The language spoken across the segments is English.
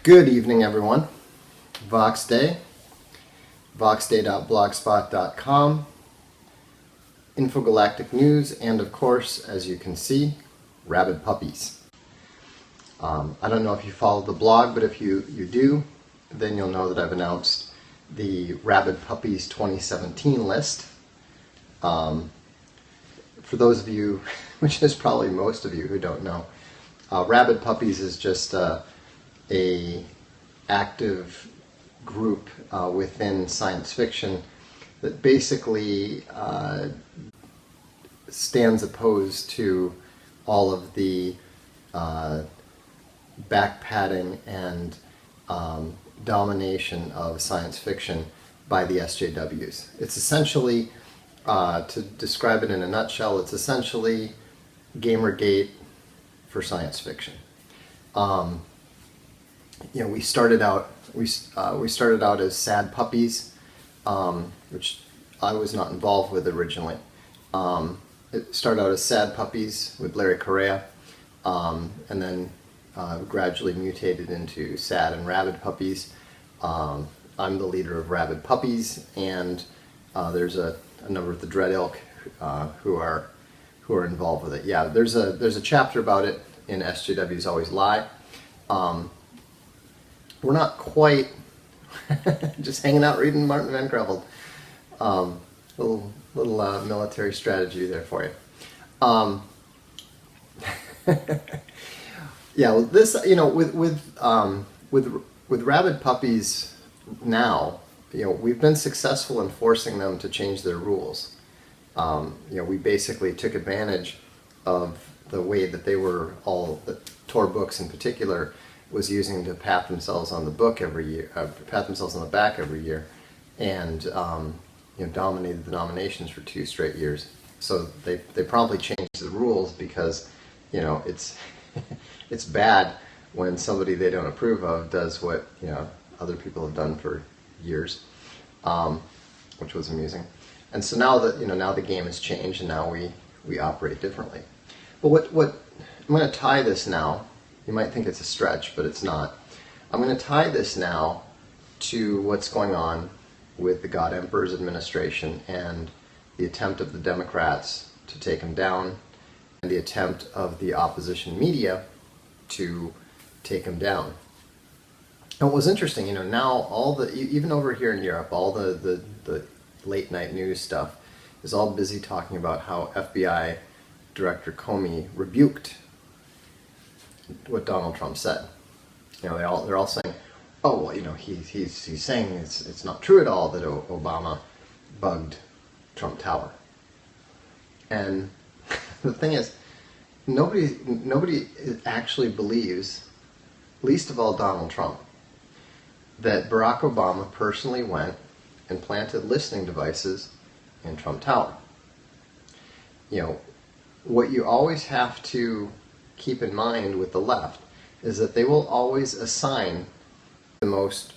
Good evening, everyone. Vox Day, voxday.blogspot.com, Infogalactic News, and of course, as you can see, rabid puppies. I don't know if you follow the blog, but if you do, then you'll know that I've announced the Rabid Puppies 2017 list. For those of you, which is probably most of you who don't know, Rabid Puppies is just a active group within science fiction that basically stands opposed to all of the backpatting and domination of science fiction by the SJWs. It's essentially, to describe it in a nutshell, it's essentially Gamergate for science fiction. We started out as sad puppies, which I was not involved with originally. It started out as sad puppies with Larry Correa, and then gradually mutated into sad and rabid puppies. I'm the leader of Rabid Puppies, and there's a number of the Dread Ilk who are involved with it. Yeah, there's a chapter about it in SJWs Always Lie. We're not quite just hanging out reading Martin Van Creveld. Little military strategy there for you. Yeah, well, this with rabid puppies now, we've been successful in forcing them to change their rules. We basically took advantage of the way that they were all, the Tor books in particular, was using to pat themselves on the book every year, pat themselves on the back every year, and dominated the nominations for 2 straight years. So they promptly changed the rules because it's it's bad when somebody they don't approve of does what other people have done for years, which was amusing. And so now that now the game has changed, and now we operate differently. But what I'm going to tie this now. You might think it's a stretch, but it's not. I'm going to tie this now to what's going on with the God Emperor's administration and the attempt of the Democrats to take him down, and the attempt of the opposition media to take him down. And what was interesting, now all the, even over here in Europe, all the late night news stuff is all busy talking about how FBI Director Comey rebuked what Donald Trump said. They're all saying, oh well, he's saying it's not true at all that Obama bugged Trump Tower. And the thing is, nobody actually believes, least of all Donald Trump, that Barack Obama personally went and planted listening devices in Trump Tower. What you always have to keep in mind with the left is that they will always assign the most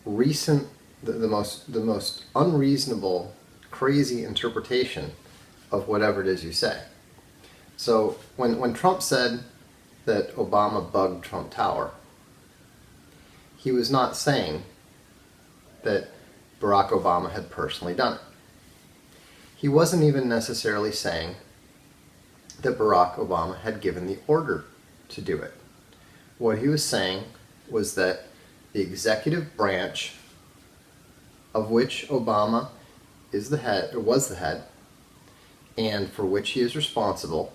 recent, the most unreasonable, crazy interpretation of whatever it is you say. So when Trump said that Obama bugged Trump Tower, he was not saying that Barack Obama had personally done it. He wasn't even necessarily saying that Barack Obama had given the order to do it. What he was saying was that the executive branch, of which Obama is the head, or was the head, and for which he is responsible,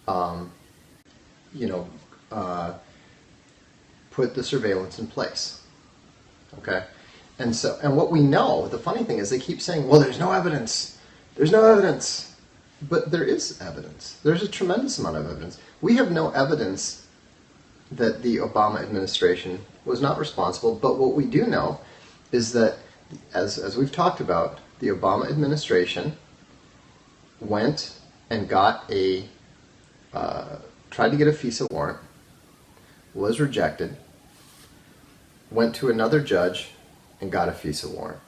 put the surveillance in place. Okay? And what we know, the funny thing is they keep saying, well, there's no evidence. There's no evidence. But there is evidence. There's a tremendous amount of evidence. We have no evidence that the Obama administration was not responsible, but what we do know is that, as we've talked about, the Obama administration went and got tried to get a FISA warrant, was rejected, went to another judge and got a FISA warrant.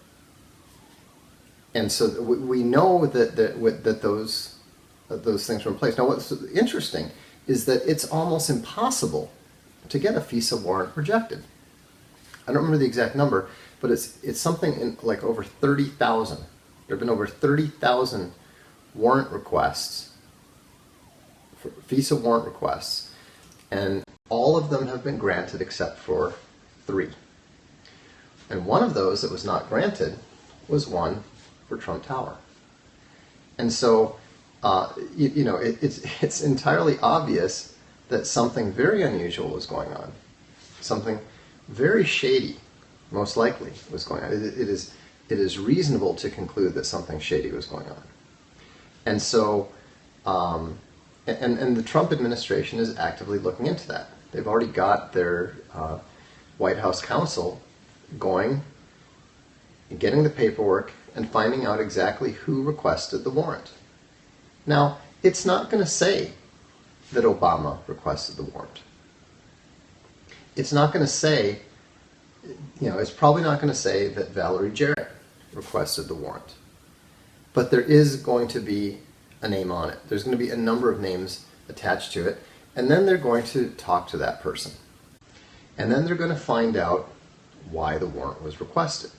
And so we know that those things were in place. Now, what's interesting is that it's almost impossible to get a FISA warrant rejected. I don't remember the exact number, but it's something in like over 30,000. There have been over 30,000 warrant requests, FISA warrant requests, and all of them have been granted except for 3. And one of those that was not granted was one for Trump Tower. And so, it's entirely obvious that something very unusual was going on. Something very shady, most likely, was going on. It is reasonable to conclude that something shady was going on. And so, and the Trump administration is actively looking into that. They've already got their White House counsel going, getting the paperwork, and finding out exactly who requested the warrant. Now, it's not going to say that Obama requested the warrant. It's not going to say, it's probably not going to say that Valerie Jarrett requested the warrant. But there is going to be a name on it. There's going to be a number of names attached to it, and then they're going to talk to that person. And then they're going to find out why the warrant was requested.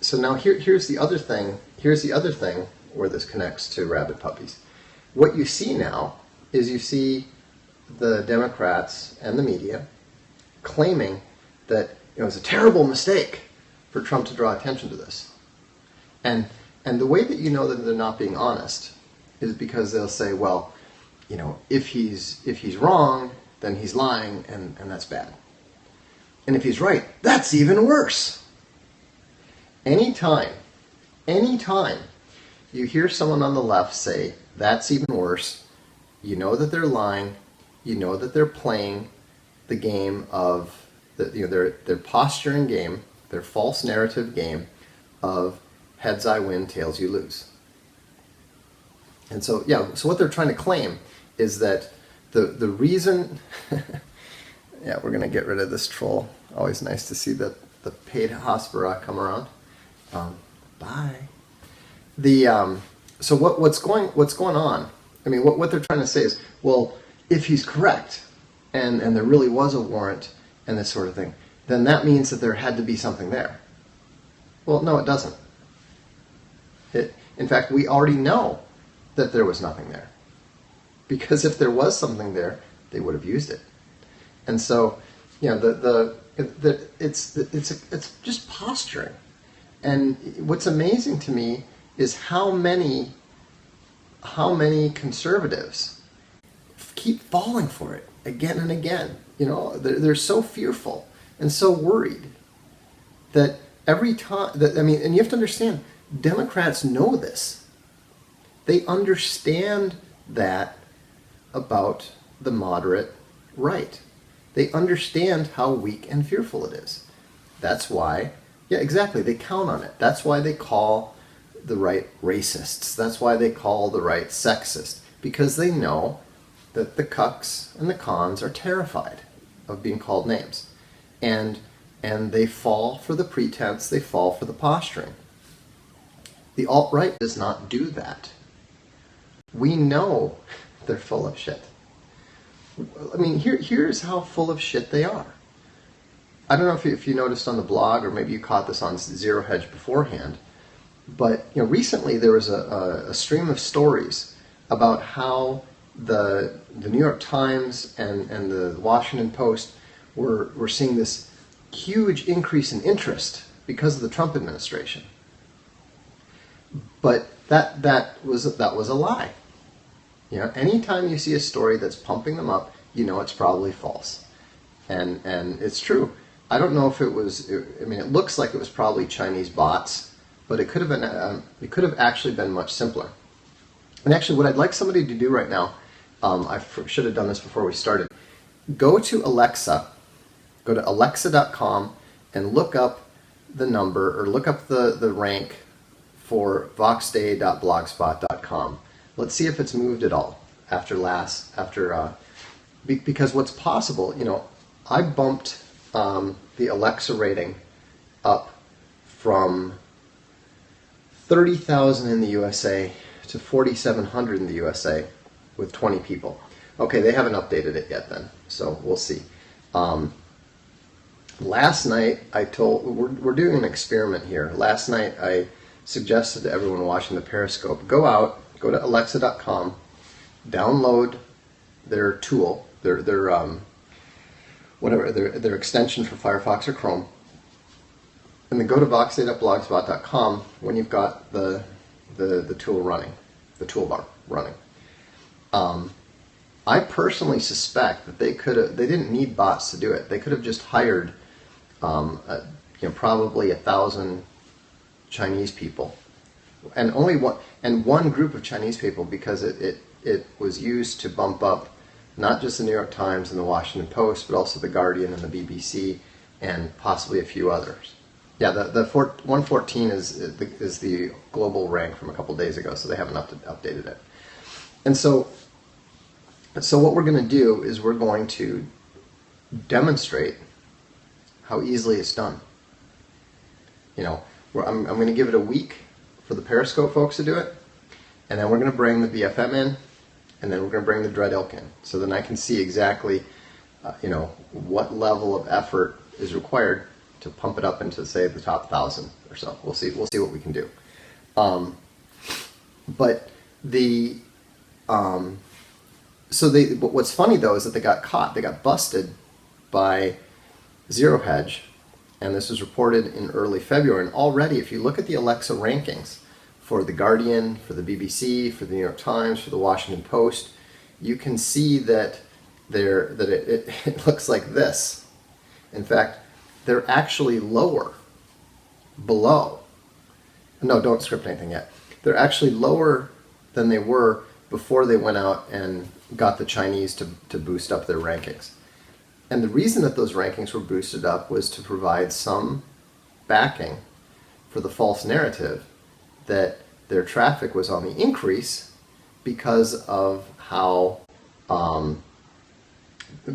So now here's the other thing. Here's the other thing where this connects to rabid puppies. What you see now is you see the Democrats and the media claiming that it was a terrible mistake for Trump to draw attention to this. And the way that you know that they're not being honest is because they'll say, well, if he's wrong, then he's lying, and that's bad. And if he's right, that's even worse. Anytime you hear someone on the left say, that's even worse, you know that they're lying, you know that they're playing the game of, their posturing game, their false narrative game of heads I win, tails you lose. And so, so what they're trying to claim is that the reason, we're going to get rid of this troll. Always nice to see the paid Hospira come around. Bye. So what's going on? I mean, what they're trying to say is, well, if he's correct, and there really was a warrant and this sort of thing, then that means that there had to be something there. Well, no, it doesn't. In fact, we already know that there was nothing there, because if there was something there, they would have used it. And so, it's just posturing. And what's amazing to me is how many conservatives keep falling for it again and again. They're so fearful and so worried that every time and you have to understand, Democrats know this. They understand that about the moderate right. They understand how weak and fearful it is. That's why, exactly, they count on it. That's why they call the right racists. That's why they call the right sexist, because they know that the cucks and the cons are terrified of being called names. And they fall for the pretense, they fall for the posturing. The alt-right does not do that. We know they're full of shit. I mean, here's how full of shit they are. I don't know if you noticed on the blog, or maybe you caught this on Zero Hedge beforehand, but recently there was a stream of stories about how the New York Times and the Washington Post were seeing this huge increase in interest because of the Trump administration. But that was a lie. Anytime you see a story that's pumping them up, it's probably false, and it's true. I don't know if it was. It looks like it was probably Chinese bots, but it could have been. It could have actually been much simpler. And actually, what I'd like somebody to do right now, I should have done this before we started. Go to Alexa. Go to Alexa.com and look up the number, or look up the rank for voxday.blogspot.com. Let's see if it's moved at all because what's possible, I bumped the Alexa rating up from 30,000 in the USA to 4,700 in the USA with 20 people. Okay, they haven't updated it yet then, so we'll see. Last night we're doing an experiment here. Last night I suggested to everyone watching the Periscope, go to alexa.com, download their tool, their extension for Firefox or Chrome, and then go to voxdata.blogspot.com when you've got the tool running, the toolbar running. I personally suspect that they didn't need bots to do it. They could have just hired probably 1,000 Chinese people, and one group of Chinese people, because it was used to bump up not just the New York Times and the Washington Post, but also the Guardian and the BBC and possibly a few others. Yeah, the 114 is the global rank from a couple days ago, so they haven't updated it. And so what we're going to do is we're going to demonstrate how easily it's done. I'm going to give it a week for the Periscope folks to do it, and then we're going to bring the BFM in, and then we're going to bring the Dread Ilk in, so then I can see exactly, what level of effort is required to pump it up into, say, the top 1,000 or so. We'll see what we can do. But what's funny though is that they got busted by Zero Hedge, and this was reported in early February. And already, if you look at the Alexa rankings for the Guardian, for the BBC, for the New York Times, for the Washington Post, you can see that it looks like this. In fact, they're actually lower below. No, don't script anything yet. They're actually lower than they were before they went out and got the Chinese to boost up their rankings. And the reason that those rankings were boosted up was to provide some backing for the false narrative that their traffic was on the increase because of how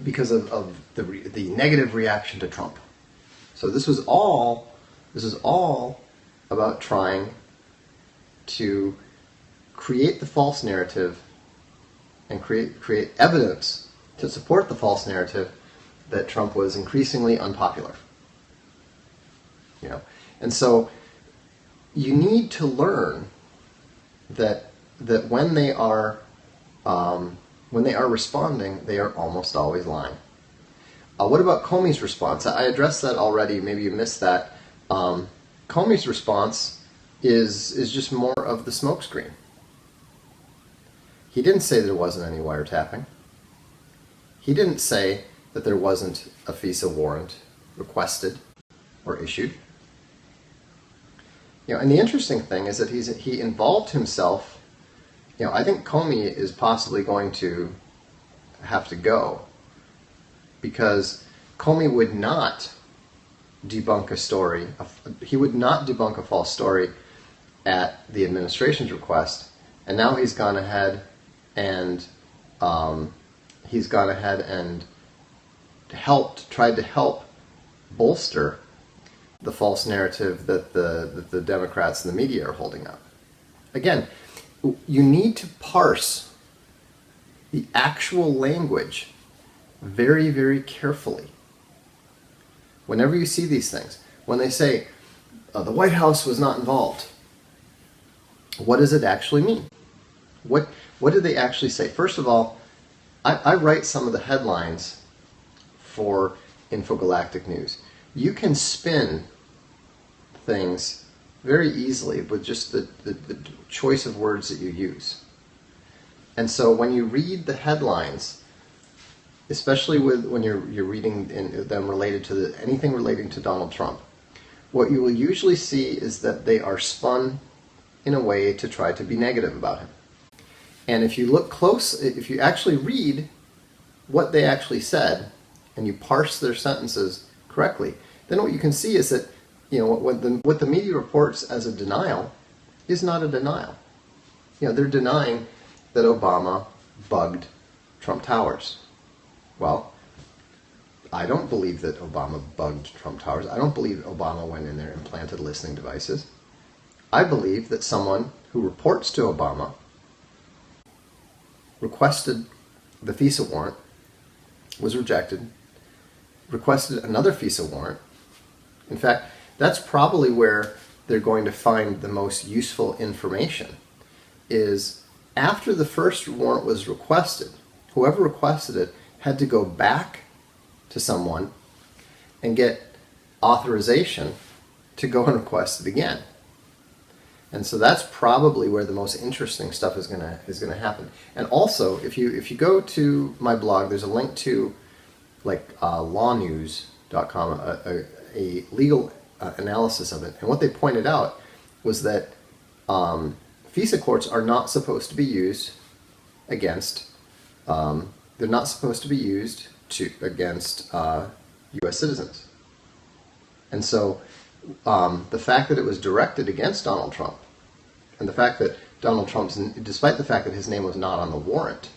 because of the negative reaction to Trump. So this is all about trying to create the false narrative and create evidence to support the false narrative that Trump was increasingly unpopular. And so you need to learn that when they are responding, they are almost always lying. What about Comey's response? I addressed that already. Maybe you missed that. Comey's response is just more of the smokescreen. He didn't say there wasn't any wiretapping. He didn't say that there wasn't a FISA warrant requested or issued. And the interesting thing is that he involved himself. I think Comey is possibly going to have to go, because Comey would not debunk a story. He would not debunk a false story at the administration's request, and now he's gone ahead and tried to help bolster the false narrative that the Democrats and the media are holding up. Again, you need to parse the actual language very, very carefully. Whenever you see these things, when they say the White House was not involved, what does it actually mean? What do they actually say? First of all, I write some of the headlines for Infogalactic News. You can spin things very easily with just the choice of words that you use. And so when you read the headlines, especially when you're reading them related to anything relating to Donald Trump, what you will usually see is that they are spun in a way to try to be negative about him. And if you look close, if you actually read what they actually said and you parse their sentences correctly, then what you can see is that what the media reports as a denial is not a denial. They're denying that Obama bugged Trump Towers. Well, I don't believe that Obama bugged Trump Towers. I don't believe Obama went in there and planted listening devices. I believe that someone who reports to Obama requested the FISA warrant, was rejected, requested another FISA warrant. In fact, that's probably where they're going to find the most useful information, is after the first warrant was requested, whoever requested it had to go back to someone and get authorization to go and request it again. And so that's probably where the most interesting stuff is gonna happen. And also, if you go to my blog, there's a link to lawnews.com, a legal analysis of it. And what they pointed out was that FISA courts are not supposed to be used against. They're not supposed to be used against U.S. citizens. And so the fact that it was directed against Donald Trump, and the fact that Donald Trump's, despite the fact that his name was not on the warrant,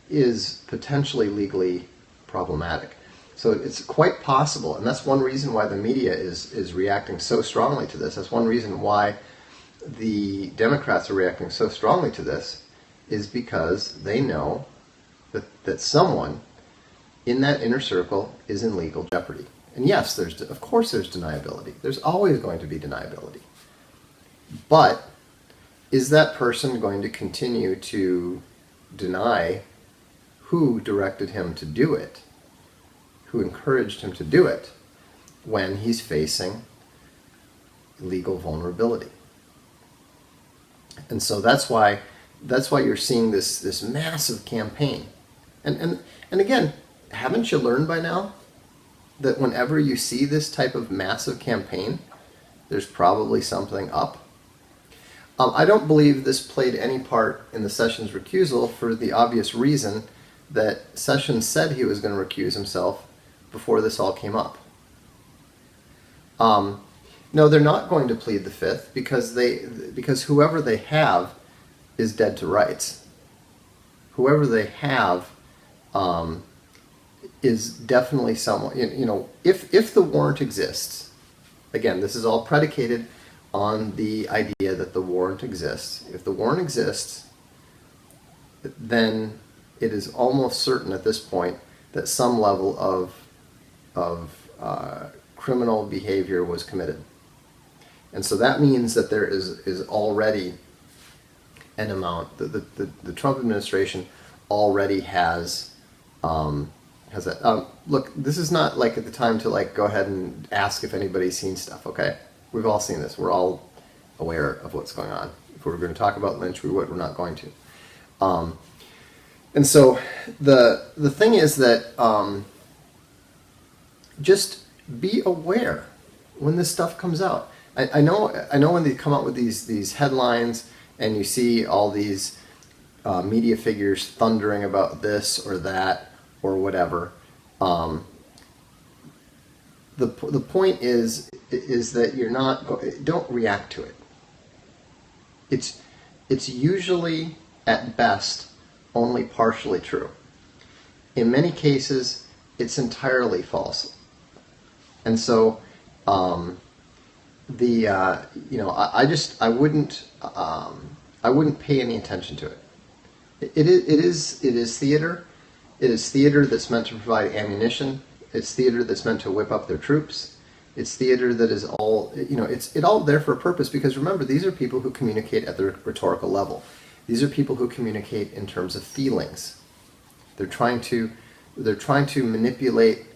is potentially legally problematic. So it's quite possible, and that's one reason why the media is reacting so strongly to this. That's one reason why the Democrats are reacting so strongly to this, is because they know that someone in that inner circle is in legal jeopardy. And yes, of course there's deniability. There's always going to be deniability. But is that person going to continue to deny who directed him to do it, who encouraged him to do it, when he's facing legal vulnerability? And so that's why you're seeing this massive campaign. And again, haven't you learned by now that whenever you see this type of massive campaign, there's probably something up? I don't believe this played any part in the Sessions recusal, for the obvious reason that Sessions said he was going to recuse himself before this all came up. No, they're not going to plead the Fifth because whoever they have is dead to rights. Whoever they have is definitely someone, if the warrant exists, again, this is all predicated on the idea that the warrant exists. If the warrant exists, then it is almost certain at this point that some level of criminal behavior was committed. And so that means that there is already an amount, the Trump administration already has that. Look, this is not like at the time to go ahead and ask if anybody's seen stuff, okay? We've all seen this. We're all aware of what's going on. If we're going to talk about Lynch, we would. We're not going to. And so the thing is that just be aware when this stuff comes out. I know when they come out with these headlines and you see all these media figures thundering about this or that or whatever. The point is that don't react to it. It's usually at best only partially true. In many cases, it's entirely false. And so I wouldn't pay any attention to it. It is theater. It is theater that's meant to provide ammunition. It's theater that's meant to whip up their troops. It's theater that is all, it's all there for a purpose, because remember, these are people who communicate at the rhetorical level. These are people who communicate in terms of feelings. They're trying to manipulate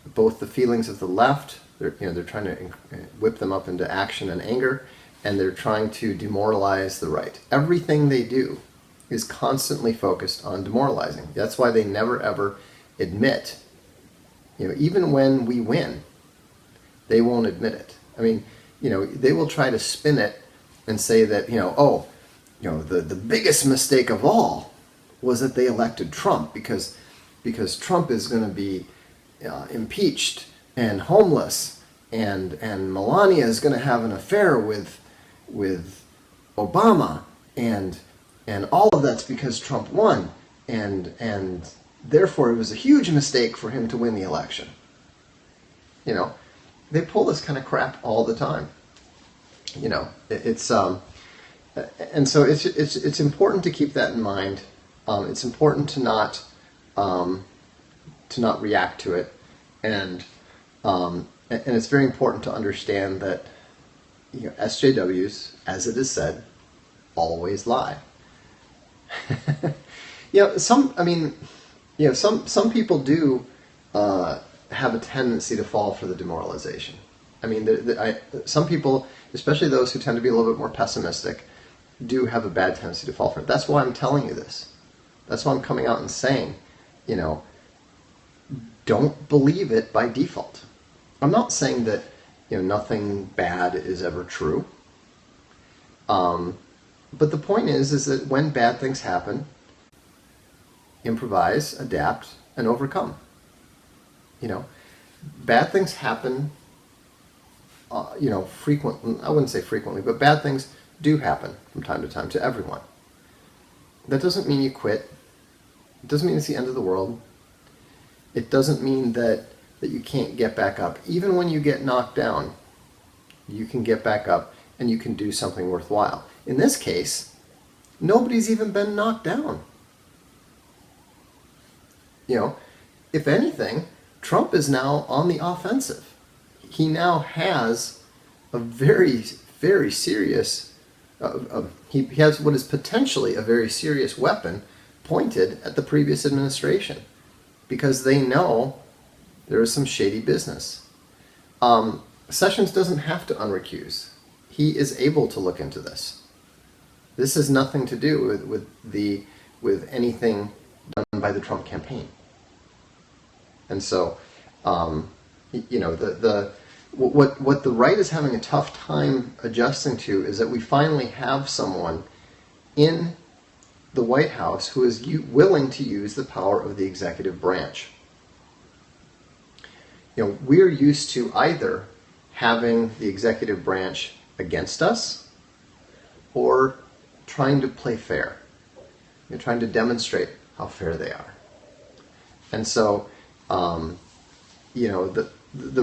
both the feelings of the left. They're trying to whip them up into action and anger, and they're trying to demoralize the right. Everything they do is constantly focused on demoralizing. That's why they never ever admit, even when we win, they won't admit it. I mean, they will try to spin it and say that, the biggest mistake of all was that they elected Trump because Trump is going to be impeached and homeless, and Melania is going to have an affair with Obama, and all of that's because Trump won, and therefore it was a huge mistake for him to win the election. They pull this kind of crap all the time. And so it's important to keep that in mind. It's important to not react to it, and it's very important to understand that SJWs, as it is said, always lie. Some people do have a tendency to fall for the demoralization. I mean, some people, especially those who tend to be a little bit more pessimistic, do have a bad tendency to fall for it. That's why I'm telling you this. That's why I'm coming out and saying, don't believe it by default. I'm not saying that nothing bad is ever true. But the point is that when bad things happen, improvise, adapt, and overcome. Bad things happen, frequently. I wouldn't say frequently, but bad things do happen from time to time to everyone. That doesn't mean you quit. It doesn't mean it's the end of the world. It doesn't mean that you can't get back up. Even when you get knocked down, you can get back up and you can do something worthwhile. In this case, nobody's even been knocked down. If anything, Trump is now on the offensive. He now has a very, very serious, he has what is potentially a very serious weapon pointed at the previous administration, because they know there is some shady business. Sessions doesn't have to unrecuse. He is able to look into this. This has nothing to do with anything done by the Trump campaign. And so, what the right is having a tough time adjusting to is that we finally have someone in the White House who is willing to use the power of the executive branch. We're used to either having the executive branch against us or trying to play fair. Trying to demonstrate how fair they are. And so, the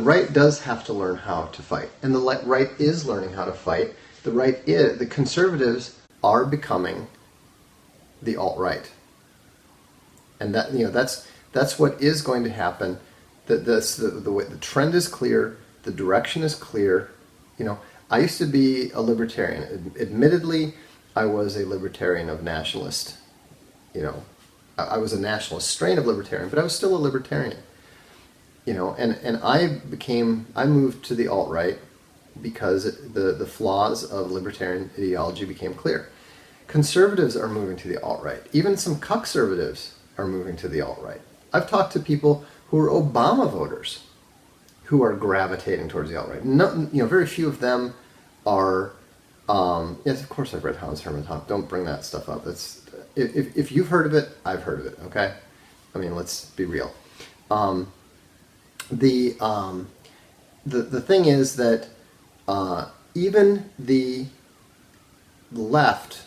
right does have to learn how to fight. And the right is learning how to fight. The conservatives are becoming the alt-right. And that's what is going to happen. The trend is clear. The direction is clear. I used to be a libertarian. Admittedly, I was a libertarian of nationalist. I was a nationalist strain of libertarian, but I was still a libertarian. And I moved to the alt-right because the flaws of libertarian ideology became clear. Conservatives are moving to the alt-right. Even some cuck-servatives are moving to the alt-right. I've talked to people who are Obama voters who are gravitating towards the alt-right. Very few of them are. Yes, of course I've read Hans Hermann Hoppe. Don't bring that stuff up. If you've heard of it, I've heard of it. Okay, I mean, let's be real. The thing is that even the left,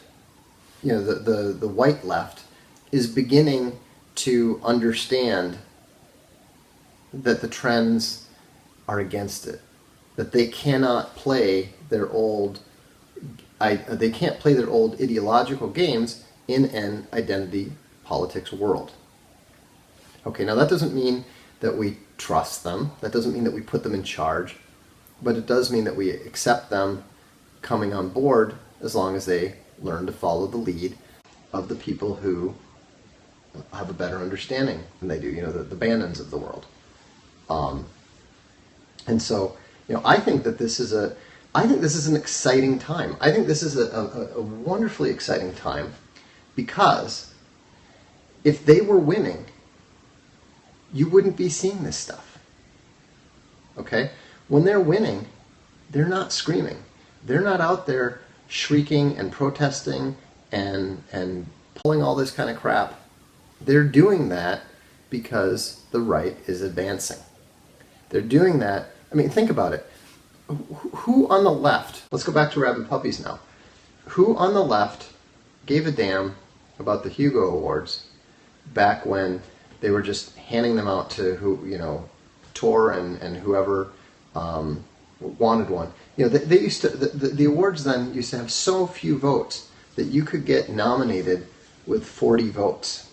the white left, is beginning to understand that the trends are against it, that they cannot play their old ideological games in an identity politics world. Okay, now that doesn't mean that we trust them. That doesn't mean that we put them in charge. But it does mean that we accept them coming on board as long as they learn to follow the lead of the people who have a better understanding than they do, the Bannons of the world. And so, I think that this is an exciting time. I think this is a wonderfully exciting time, because if they were winning, you wouldn't be seeing this stuff. Okay? When they're winning, they're not screaming. They're not out there shrieking and protesting and pulling all this kind of crap. They're doing that because the right is advancing. They're doing that. I mean, think about it. Who on the left, let's go back to Rabid Puppies now. Who on the left gave a damn about the Hugo Awards back when they were just handing them out to Tor and whoever wanted one? They used to, the awards then used to have so few votes that you could get nominated with 40 votes.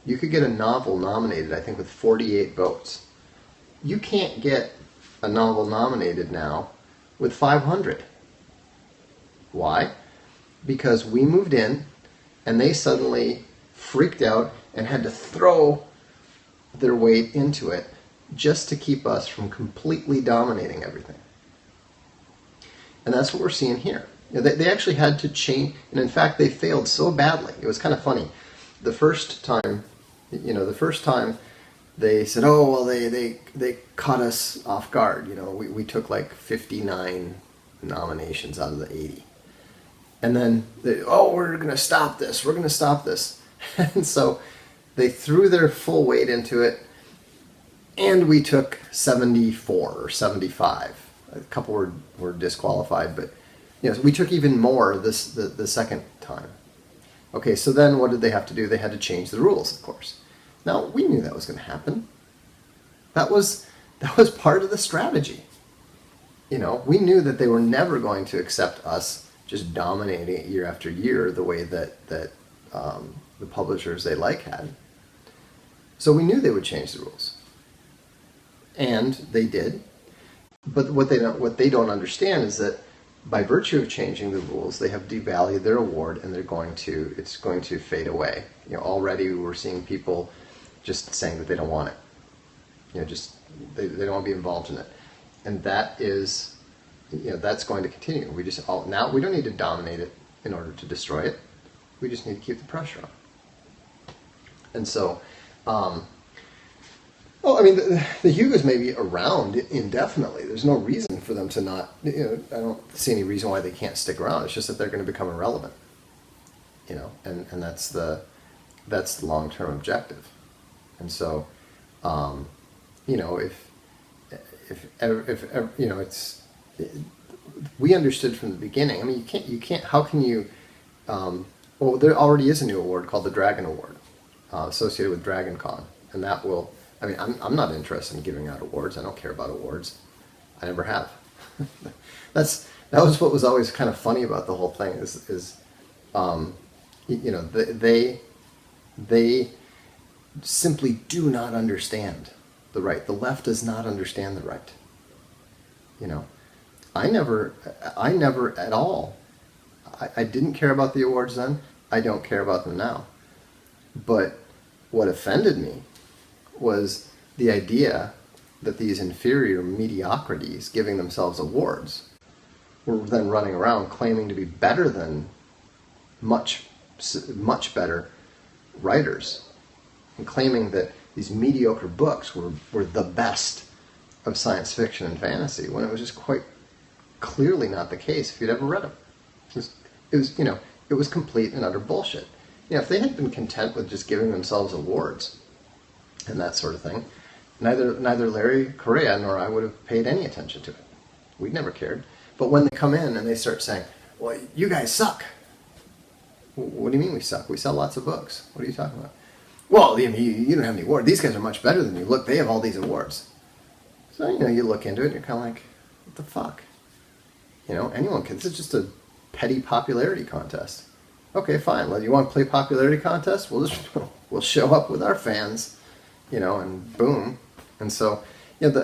You could get a novel nominated, I think, with 48 votes. You can't get a novel nominated now with 500. Why? Because we moved in and they suddenly freaked out and had to throw their weight into it just to keep us from completely dominating everything. And that's what we're seeing here. They actually had to change, and in fact they failed so badly. It was kind of funny. The first time they said, oh, well, they caught us off guard. We took like 59 nominations out of the 80. And then, we're going to stop this. We're going to stop this. And so they threw their full weight into it, and we took 74 or 75. A couple were disqualified, but we took even more the second time. Okay, so then what did they have to do? They had to change the rules, of course. Now, we knew that was going to happen. That was part of the strategy. We knew that they were never going to accept us just dominating it year after year the way that the publishers they like had. So we knew they would change the rules. And they did. But what they don't understand is that by virtue of changing the rules, they have devalued their award, and it's going to fade away. Already we're seeing people just saying that they don't want it. They don't want to be involved in it, and that is, that's going to continue. Now we don't need to dominate it in order to destroy it. We just need to keep the pressure on. And so, the Hugos may be around indefinitely. There's no reason for them to not. I don't see any reason why they can't stick around. It's just that they're going to become irrelevant. And that's the long-term objective. And so, if we understood from the beginning. I mean, you can't. How can you? Well, there already is a new award called the Dragon Award, associated with Dragon Con, and that will. I mean, I'm not interested in giving out awards. I don't care about awards. I never have. That was what was always kind of funny about the whole thing they simply do not understand the right. The left does not understand the right. I never at all. I didn't care about the awards then. I don't care about them now. But what offended me was the idea that these inferior mediocrities giving themselves awards were then running around claiming to be better than much better writers, and claiming that these mediocre books were the best of science fiction and fantasy, when it was just quite clearly not the case if you'd ever read them. It was complete and utter bullshit. If they had been content with just giving themselves awards and that sort of thing, neither Larry Correa nor I would have paid any attention to it. We'd never cared. But when they come in and they start saying, well, you guys suck. What do you mean we suck? We sell lots of books. What are you talking about? Well, you don't have any awards. These guys are much better than you. Look, they have all these awards. So, you look into it and you're kind of like, what the fuck? Anyone can. This is just a petty popularity contest. Okay, fine. Well, you want to play popularity contest? We'll show up with our fans, and boom. And so, there's,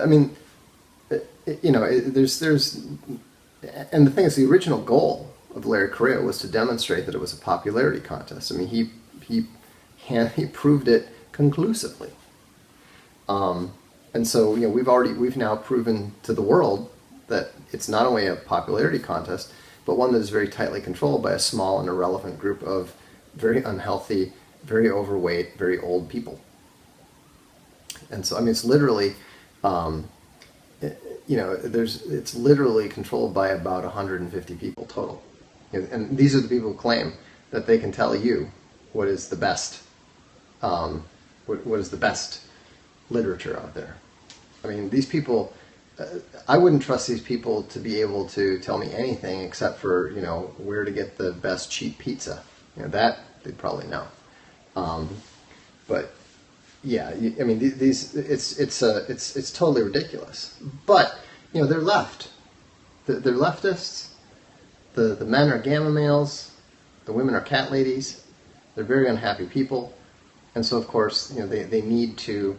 and the thing is, the original goal of Larry Correa was to demonstrate that it was a popularity contest. I mean, he proved it conclusively. And so, we've now proven to the world that it's not only a popularity contest, but one that is very tightly controlled by a small and irrelevant group of very unhealthy, very overweight, very old people. And so, it's literally, it's literally controlled by about 150 people total. And these are the people who claim that they can tell you what is the best, what is the best literature out there. I mean, these people, I wouldn't trust these people to be able to tell me anything except for, where to get the best cheap pizza. That they'd probably know. But yeah, it's totally ridiculous. But they're left. They're leftists. The men are gamma males. The women are cat ladies. They're very unhappy people, and so of course, they need to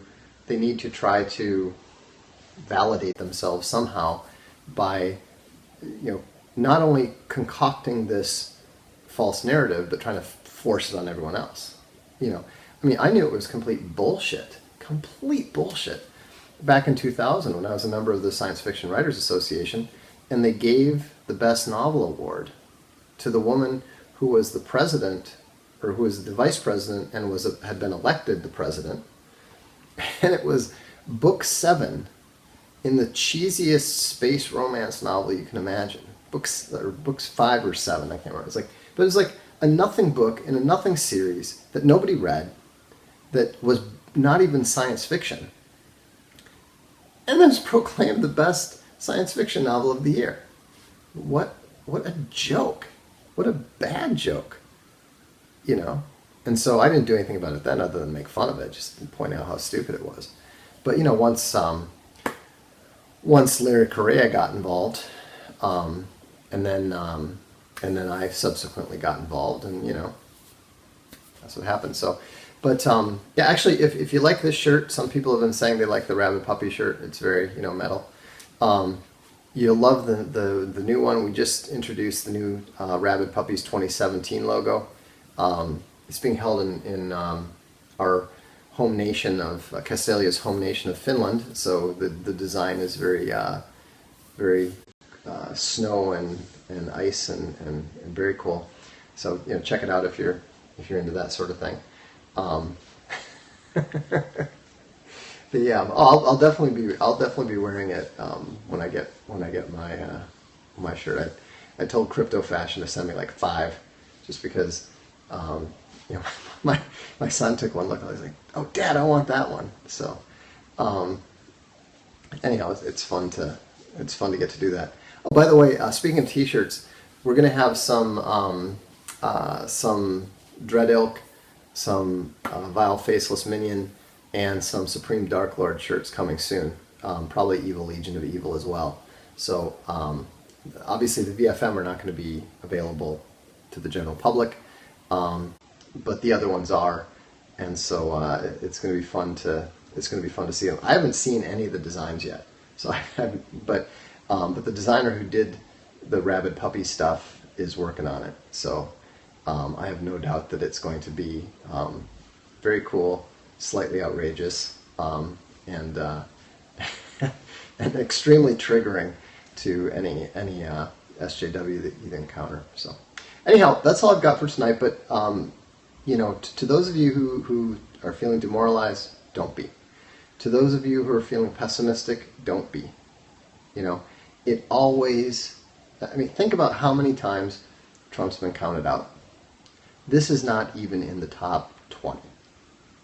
try to validate themselves somehow by, not only concocting this false narrative, but trying to force it on everyone else. I knew it was complete bullshit back in 2000 when I was a member of the Science Fiction Writers Association, and they gave the Best Novel Award to the woman who was the president, or who was the vice president and had been elected the president, and it was book 7 in the cheesiest space romance novel you can imagine. Books 5 or 7, I can't remember. But it was like a nothing book in a nothing series that nobody read, that was not even science fiction, and then it's proclaimed the best science fiction novel of the year. What a joke. What a bad joke. And so I didn't do anything about it then other than make fun of it, just point out how stupid it was. But once Larry Correa got involved, and then I subsequently got involved, and that's what happened. So, but yeah, actually, if you like this shirt, some people have been saying they like the Rabid Puppy shirt. It's very metal. You'll love the new one. We just introduced the new Rabid Puppies 2017 logo. It's being held in our home nation of Castelia's home nation of Finland. So the design is very snow and ice and very cool. So check it out if you're into that sort of thing. But yeah, I'll definitely be wearing it when I get my shirt. I told Crypto Fashion to send me like 5, just because my son took one look and I was like, oh Dad, I want that one. So anyhow, it's fun to get to do that. Oh, by the way, speaking of t-shirts, we're gonna have some Dread Ilk, some Vile Faceless Minion, and some Supreme Dark Lord shirts coming soon. Probably Evil Legion of Evil as well. So obviously the VFM are not going to be available to the general public, but the other ones are, and so it's going to be fun to see them. I haven't seen any of the designs yet, so I haven't, but the designer who did the Rabid Puppy stuff is working on it. So I have no doubt that it's going to be very cool, slightly outrageous, and and extremely triggering to any SJW that you encounter. So anyhow, that's all I've got for tonight. But to those of you who are feeling demoralized, don't be. To those of you who are feeling pessimistic, don't be. It always. Think about how many times Trump's been counted out. This is not even in the top 20.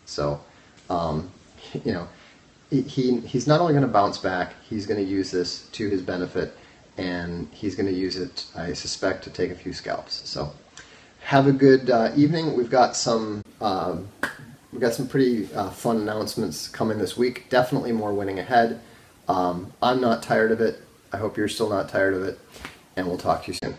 So, he's not only going to bounce back, he's going to use this to his benefit, and he's going to use it, I suspect, to take a few scalps. So, have a good evening. We've got some pretty fun announcements coming this week. Definitely more winning ahead. I'm not tired of it. I hope you're still not tired of it, and we'll talk to you soon.